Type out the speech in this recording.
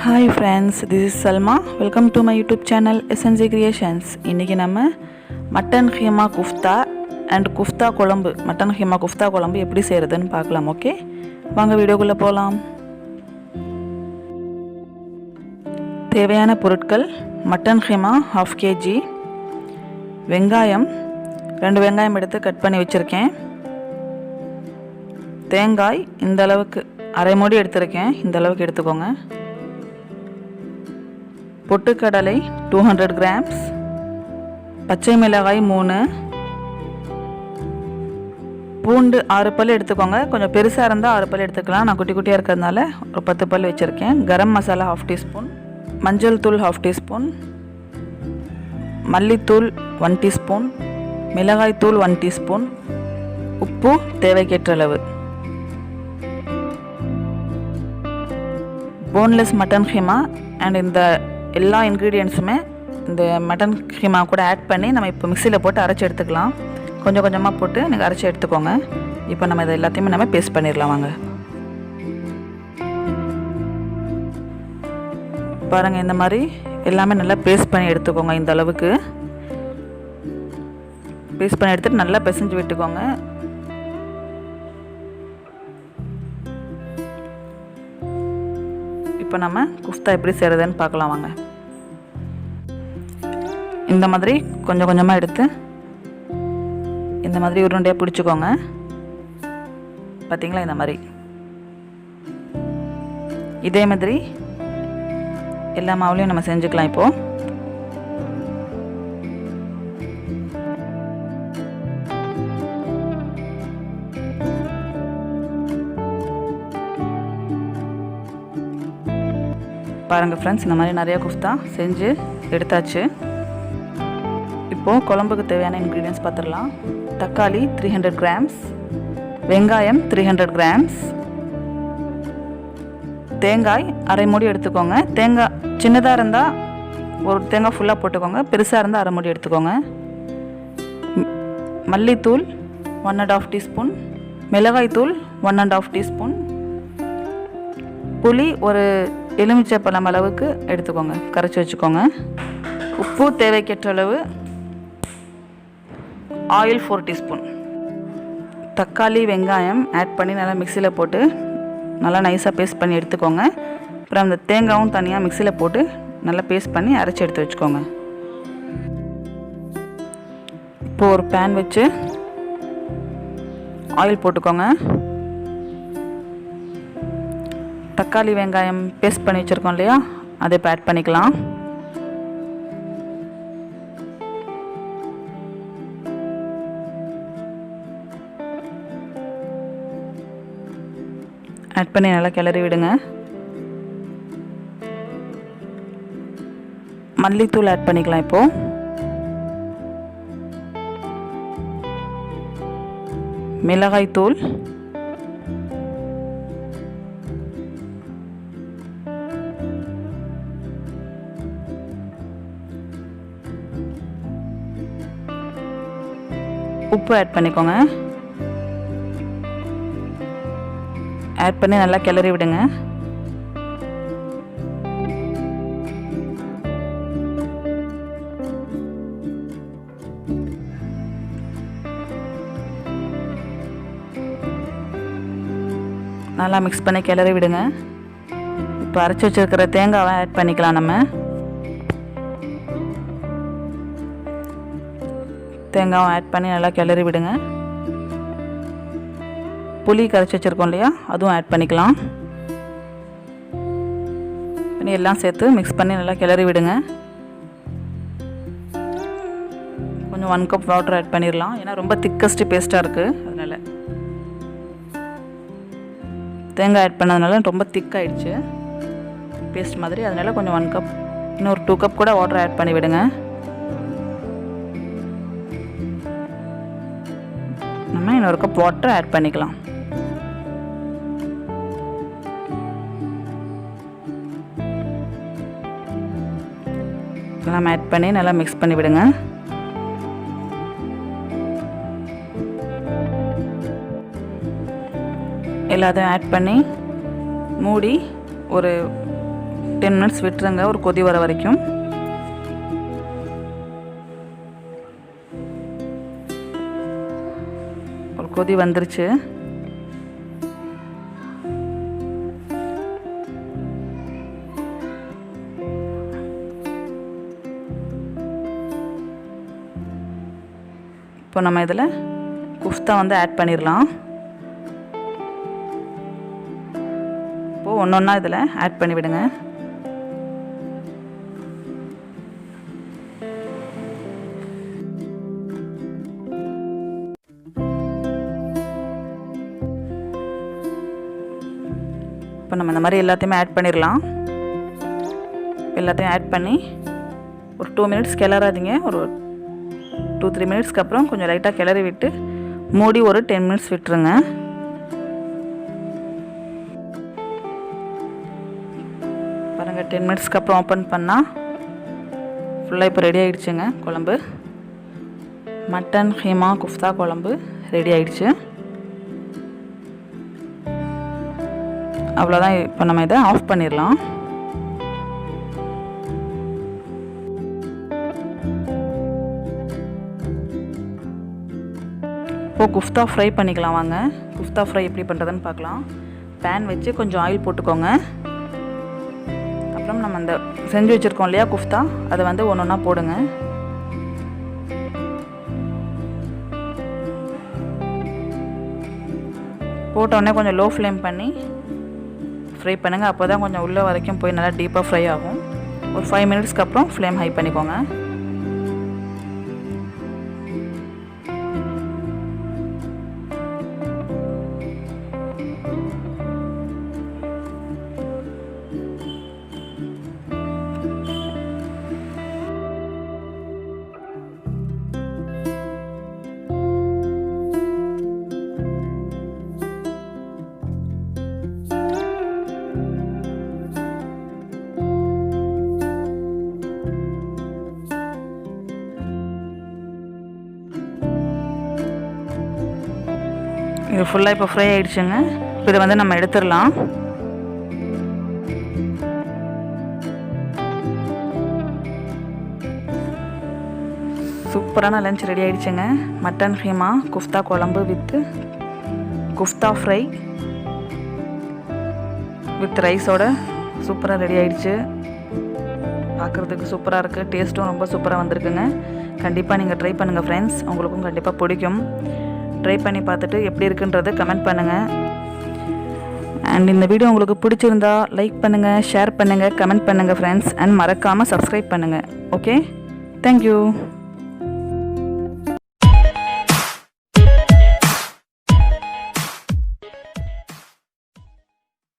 Hi friends, this is Salma. Welcome to my YouTube channel SNG Creations. இன்னைக்கு நம்ம mutton keema குஃப்தா and குஃப்தா குழம்பு mutton keema குஃப்தா குழம்பு எப்படி செய்யறதுன்னு பார்க்கலாம். ஓகே, வாங்க வீடியோக்குள்ள போலாம். தேவையான பொருட்கள்: மட்டன் கீமா 1/2 kg, வெங்காயம் 2 வெங்காயம் எடுத்து கட் பண்ணி வச்சிருக்கேன், தேங்காய் இந்த அளவுக்கு அரை மூடி எடுத்துருக்கேன், இந்த அளவுக்கு எடுத்துக்கோங்க, பொட்டுக்கடலை 200 grams, பச்சை மிளகாய் 3, பூண்டு 6 பல் எடுத்துக்கோங்க, கொஞ்சம் பெருசாக இருந்தால் 6 பல் எடுத்துக்கலாம், நான் குட்டி குட்டியாக இருக்கிறதுனால ஒரு 10 பல் வச்சுருக்கேன், கரம் மசாலா 1/2 teaspoon, மஞ்சள் தூள் 1/2 teaspoon, மல்லித்தூள் 1 teaspoon, மிளகாய் தூள் 1 teaspoon, உப்பு தேவைக்கேற்ற அளவு. போன்லெஸ் மட்டன் கீமா அண்ட் இந்த எல்லா இன்க்ரீடியன்ஸுமே இந்த மட்டன் கீமா கூட ஆட் பண்ணி நம்ம இப்போ மிக்சியில் போட்டு அரைச்சி எடுத்துக்கலாம். கொஞ்சம் கொஞ்சமாக போட்டு நீங்கள் அரைச்சி எடுத்துக்கோங்க. இப்போ நம்ம இதை எல்லாத்தையுமே நம்ம பேஸ்ட் பண்ணிடலாம். வாங்க பாருங்கள், இந்த மாதிரி எல்லாமே நல்லா பேஸ்ட் பண்ணி எடுத்துக்கோங்க. இந்த அளவுக்கு பேஸ்ட் பண்ணி எடுத்துகிட்டு நல்லா பிசைஞ்சு விட்டுக்கோங்க. இப்போ நம்ம குஃப்தா எப்படி செய்கிறதுன்னு பார்க்கலாம். வாங்க, இந்த மாதிரி கொஞ்சம் கொஞ்சமாக எடுத்து இந்த மாதிரி உருண்டையாக பிடிச்சிக்கோங்க. பார்த்தீங்களா, இந்த மாதிரி இதே மாதிரி எல்லா மாவுலையும் நம்ம செஞ்சுக்கலாம். இப்போது பாருங்கள் ஃப்ரெண்ட்ஸ், இந்த மாதிரி நிறைய குஃப்தா செஞ்சு எடுத்தாச்சு. இப்போது குழம்புக்கு தேவையான இன்க்ரீடியன்ஸ் பார்த்துடலாம். தக்காளி 300 grams, வெங்காயம் 300 grams, தேங்காய் அரை மூடி எடுத்துக்கோங்க. தேங்காய் சின்னதாக இருந்தால் ஒரு தேங்காய் ஃபுல்லாக போட்டுக்கோங்க, பெருசாக இருந்தால் அரை மூடி எடுத்துக்கோங்க. மல்லித்தூள் 1.5 teaspoon, மிளகாய் தூள் 1.5 teaspoon, புளி ஒரு எலுமிச்சப்பழம் அளவுக்கு எடுத்துக்கோங்க, கரைச்சி வச்சுக்கோங்க. உப்பு தேவைக்கேற்ற அளவு, ஆயில் 4 teaspoon. தக்காளி வெங்காயம் ஆட் பண்ணி நல்லா மிக்சியில் போட்டு நல்லா நைஸாக பேஸ்ட் பண்ணி எடுத்துக்கோங்க. அப்புறம் அந்த தேங்காயும் தனியாக மிக்சியில் போட்டு நல்லா பேஸ்ட் பண்ணி அரைச்சி எடுத்து வச்சுக்கோங்க. இப்போது ஒரு பேன் வச்சு ஆயில் போட்டுக்கோங்க. தக்காளி வெங்காயம் பேஸ்ட் பண்ணி வச்சுருக்கோம் இல்லையா, அதை இப்போ ஆட் பண்ணிக்கலாம். ஆட் பண்ணி நல்லா கிளறி விடுங்க. மல்லித்தூள் ஆட் பண்ணிக்கலாம். இப்போது மிளகாய் தூள், உப்பு ஆட் பண்ணிக்கோங்க. ஆட் பண்ணி நல்லா கிளறி விடுங்க. நல்லா மிக்ஸ் பண்ணி கிளறி விடுங்க. இப்போ அரைச்சி வச்சிருக்கிற தேங்காவை ஆட் பண்ணிக்கலாம். நம்ம தேங்காவும் ஆட் பண்ணி நல்லா கிளறி விடுங்க. புளி கரைச்சி வச்சுருக்கோம் இல்லையா, அதுவும் ஆட் பண்ணிக்கலாம். பண்ணி எல்லாம் சேர்த்து மிக்ஸ் பண்ணி நல்லா கிளறி விடுங்க. கொஞ்சம் 1 cup வாட்டர் ஆட் பண்ணிடலாம், ஏன்னா ரொம்ப திக்கஸ்ட் பேஸ்ட்டாக இருக்குது, அதனால் தேங்காய் ஆட் பண்ணதுனால ரொம்ப திக்காகிடுச்சு பேஸ்ட் மாதிரி, அதனால் கொஞ்சம் 1 cup இன்னொரு 2 cup கூட வாட்டர் ஆட் பண்ணி விடுங்க. நம்ம இன்னொரு கப் வாட்டர் ஆட் பண்ணிக்கலாம். எல்லாம் ஆட் பண்ணி நல்லா மிக்ஸ் பண்ணி விடுங்க. எல்லாத்தையும் ஆட் பண்ணி மூடி ஒரு 10 minutes விட்டுருங்க, ஒரு கொதி வர வரைக்கும். ஒரு கொதி வந்துருச்சு. இப்போ நம்ம இதில் குஃப்தா வந்து ஆட் பண்ணிடலாம். இப்போது ஒன்று ஒன்றா இதில் ஆட் பண்ணிவிடுங்க. இப்போ நம்ம இந்த மாதிரி எல்லாத்தையுமே ஆட் பண்ணிடலாம். எல்லாத்தையும் ஆட் பண்ணி ஒரு 2 minutes கிளறாதீங்க. ஒரு 2-3 minutesக்கு அப்புறம் கொஞ்சம் லைட்டாக கிளறி விட்டு மூடி ஒரு 10 minutes விட்டுருங்க. பாருங்கள், 10 minutesக்கு அப்புறம் ஓப்பன் பண்ணால் ஃபுல்லாக இப்போ ரெடி ஆகிடுச்சுங்க குழம்பு. மட்டன் ஹீமா குஃப்தா குழம்பு ரெடி ஆகிடுச்சு. அவ்வளோதான். இப்போ நம்ம இதை ஆஃப் பண்ணிடலாம். இப்போது குஃப்தா ஃப்ரை பண்ணிக்கலாம் வாங்க. குஃப்தா ஃப்ரை எப்படி பண்ணுறதுன்னு பார்க்கலாம். பேன் வச்சு கொஞ்சம் ஆயில் போட்டுக்கோங்க. அப்புறம் நம்ம அந்த செஞ்சு வச்சுருக்கோம் இல்லையா குஃப்தா, அதை வந்து ஒன்று ஒன்றா போடுங்க. போட்டோடனே கொஞ்சம் லோ ஃப்ளேம் பண்ணி ஃப்ரை பண்ணுங்கள். அப்போ தான் கொஞ்சம் உள்ளே வரைக்கும் போய் நல்லா டீப்பாக ஃப்ரை ஆகும். ஒரு 5 minutesக்கு அப்புறம் ஃப்ளேம் ஹை பண்ணிக்கோங்க. இது ஃபுல்லாக இப்போ ஃப்ரை ஆகிடுச்சுங்க. இப்போ இதை வந்து நம்ம எடுத்துடலாம். சூப்பரான லஞ்ச் ரெடி ஆகிடுச்சுங்க. மட்டன் ஹீமா குஃப்தா குழம்பு வித் குஃப்தா ஃப்ரை வித் ரைஸோட சூப்பராக ரெடி ஆகிடுச்சு. பார்க்குறதுக்கு சூப்பராக இருக்குது. டேஸ்ட்டும் ரொம்ப சூப்பராக வந்திருக்குங்க. கண்டிப்பாக நீங்கள் ட்ரை பண்ணுங்கள் ஃப்ரெண்ட்ஸ். உங்களுக்கும் கண்டிப்பாக பிடிக்கும். ட்ரை பண்ணி பார்த்துட்டு எப்படி இருக்குன்றதை கமெண்ட் பண்ணுங்கள். அண்ட் இந்த வீடியோ உங்களுக்கு பிடிச்சிருந்தா லைக் பண்ணுங்கள், ஷேர் பண்ணுங்கள், கமெண்ட் பண்ணுங்கள் ஃப்ரெண்ட்ஸ். அண்ட் மறக்காமல் சப்ஸ்கிரைப் பண்ணுங்கள். Okay, thank you.